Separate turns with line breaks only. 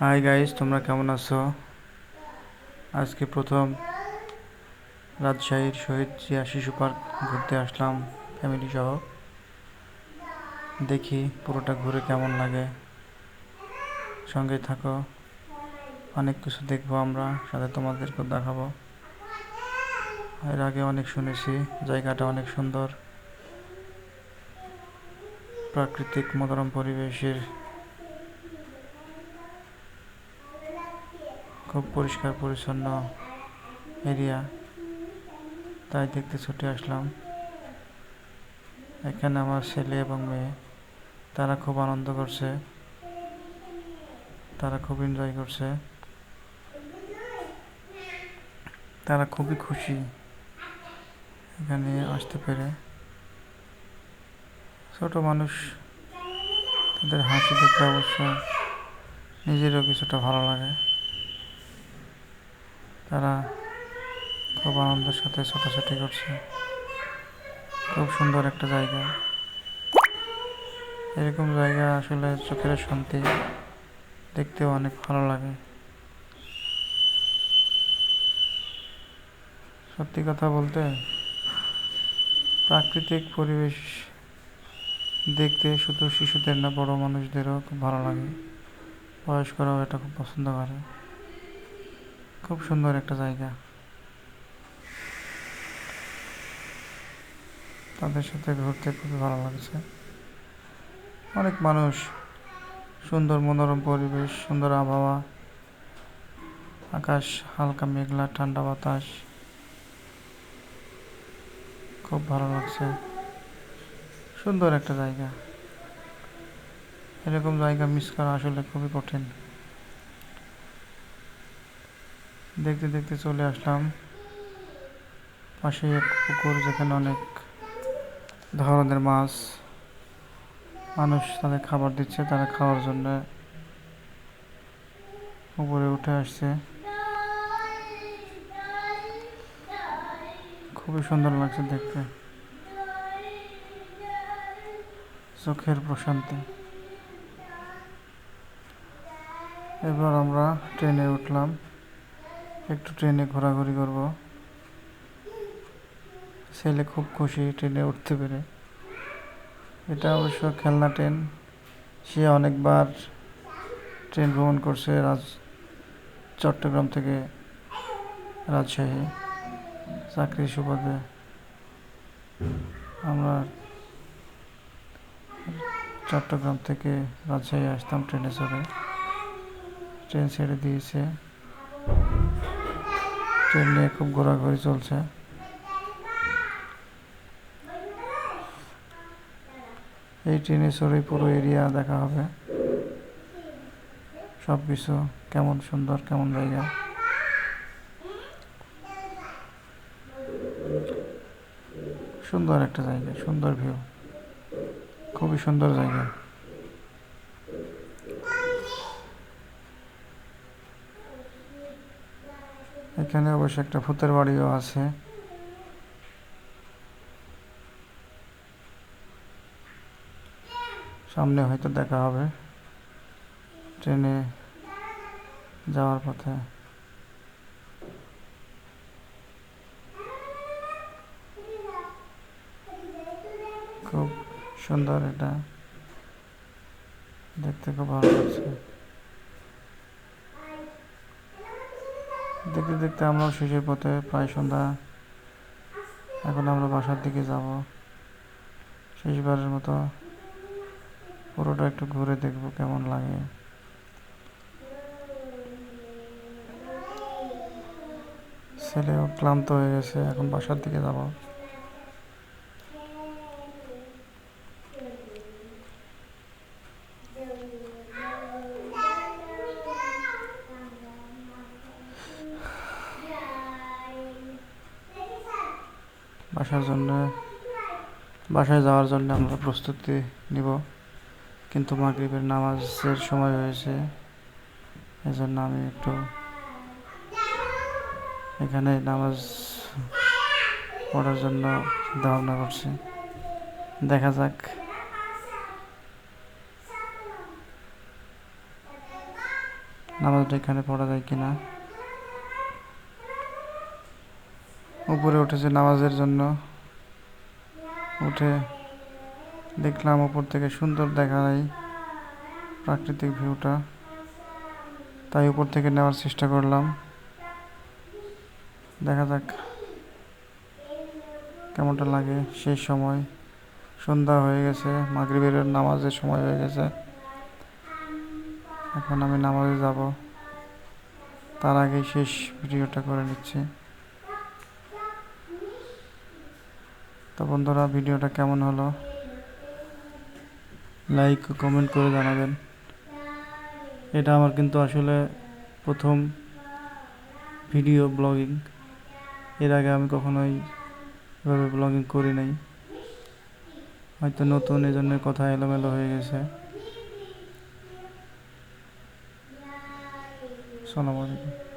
Hi guys, তোমরা কেমন আছো? আজকে প্রথম রাজশাহীর শহীদ জিয়া শিশু পার্ক ঘুরতে আসলাম ফ্যামিলি সহ। দেখি পুরোটা ঘুরে কেমন লাগে। সঙ্গে থাকো, অনেক কিছু দেখবো আমরা, সাথে তোমাদেরকেও দেখাবো। এর আগে অনেক শুনেছি জায়গাটা অনেক সুন্দর, প্রাকৃতিক মনোরম পরিবেশের, খুব পরিষ্কার পরিচ্ছন্ন এরিয়া, তাই দেখতে ছুটে আসলাম। এখানে আমার ছেলে এবং মেয়ে, তারা খুব আনন্দ করছে, তারা খুব এনজয় করছে, তারা খুবই খুশি এখানে আসতে পেরে। ছোট মানুষ, তাদের হাসি দেখলে অবশ্য নিজেরও কিছুটা ভালো লাগে। তারা খুব আনন্দের সাথে ছোটাছুটি করছে। খুব সুন্দর একটা জায়গা। এরকম জায়গা আসলে চোখের শান্তি, দেখতেও অনেক ভালো লাগে। সত্যি কথা বলতে, প্রাকৃতিক পরিবেশ দেখতে শুধু শিশুদের না, বড় মানুষদেরও খুব ভালো লাগে। বয়স্করাও এটা খুব পছন্দ করে। খুব সুন্দর একটা জায়গা। তাদের সাথে ঘুরতে খুবই ভালো লাগছে। অনেক মানুষ, সুন্দর মনোরম পরিবেশ, সুন্দর আবহাওয়া, আকাশ হালকা মেঘলা, ঠান্ডা বাতাস, খুব ভালো লাগছে। সুন্দর একটা জায়গা। এরকম জায়গা মিস করা আসলে খুবই কঠিন। দেখতে দেখতে চলে আসলাম পাশে এক পুকুর, যেখানে অনেক ধরনের মাছ, মানুষ তাদের খাবার দিচ্ছে, তারা খাওয়ার জন্য উপরে উঠে আসছে। খুবই সুন্দর লাগছে দেখতে, চোখের প্রশান্তি। এবার আমরা ট্রেনে উঠলাম, একটু ট্রেনে ঘোরাঘুরি করব। ছেলে খুব খুশি ট্রেনে উঠতে পেরে। এটা অবশ্য খেলনা ট্রেন। সে অনেকবার ট্রেন ভ্রমণ করছে চট্টগ্রাম থেকে রাজশাহী চাকরির সুবাদে। আমরা চট্টগ্রাম থেকে রাজশাহী আসতাম ট্রেনে চড়ে। ট্রেন ছেড়ে দিয়েছে, ট্রেন নিয়ে খুব ঘোরাঘুরি চলছে। এই ট্রেনে চড়ে পুরো এরিয়া দেখা হবে, সব কিছু কেমন সুন্দর, কেমন জায়গা। সুন্দর একটা জায়গা, সুন্দর ভিউ, খুবই সুন্দর জায়গা। এখানে অবশ্য একটা ভূতের বাড়িও আছে। সামনে হয়তো দেখা হবে ট্রেনে যাওয়ার পথে। খুব সুন্দর, এটা দেখতে খুব ভালো লাগছে। দেখতে দেখতে আমরাও শেষের পথে, প্রায় সন্ধ্যা। এখন আমরা বাসার দিকে যাব। শেষবারের মতো পুরোটা একটু ঘুরে দেখবো কেমন লাগে। ছেলেও ক্লান্ত হয়ে গেছে, এখন বাসার দিকে যাব। বাসায় যাওয়ার জন্য আমরা প্রস্তুতি নিব, কিন্তু মাগরিবের নামাজের সময় হয়েছে। এজন্য আমি একটু এখানে নামাজ পড়ার জন্য চিন্তা ভাবনা করছি। দেখা যাক। নামাজটা এখানে পড়া যায় কিনা। উপরে উঠেছে নামাজের জন্য, উঠে দেখলাম উপর থেকে সুন্দর দেখা যায় প্রাকৃতিক ভিউটা, তাই উপর থেকে নেওয়ার চেষ্টা করলাম। দেখা যাক কেমনটা লাগে। সেই সময় সন্ধ্যা হয়ে গেছে, মাগরিবের নামাজের সময় হয়ে গেছে। এখন আমি নামাজে যাব, তার আগে শেষ ভিডিওটা করে নিচ্ছি। তো বন্ধুরা, ভিডিওটা কেমন হলো লাইক ও কমেন্ট করে জানাবেন। এটা আমার কিন্তু আসলে প্রথম ভিডিও ব্লগিং। এর আগে আমি কখনোই এভাবে ব্লগিং করি নাই, হয়তো নতুন, এজন্য কথা এলোমেলো হয়ে গেছে। আসসালামু আলাইকুম।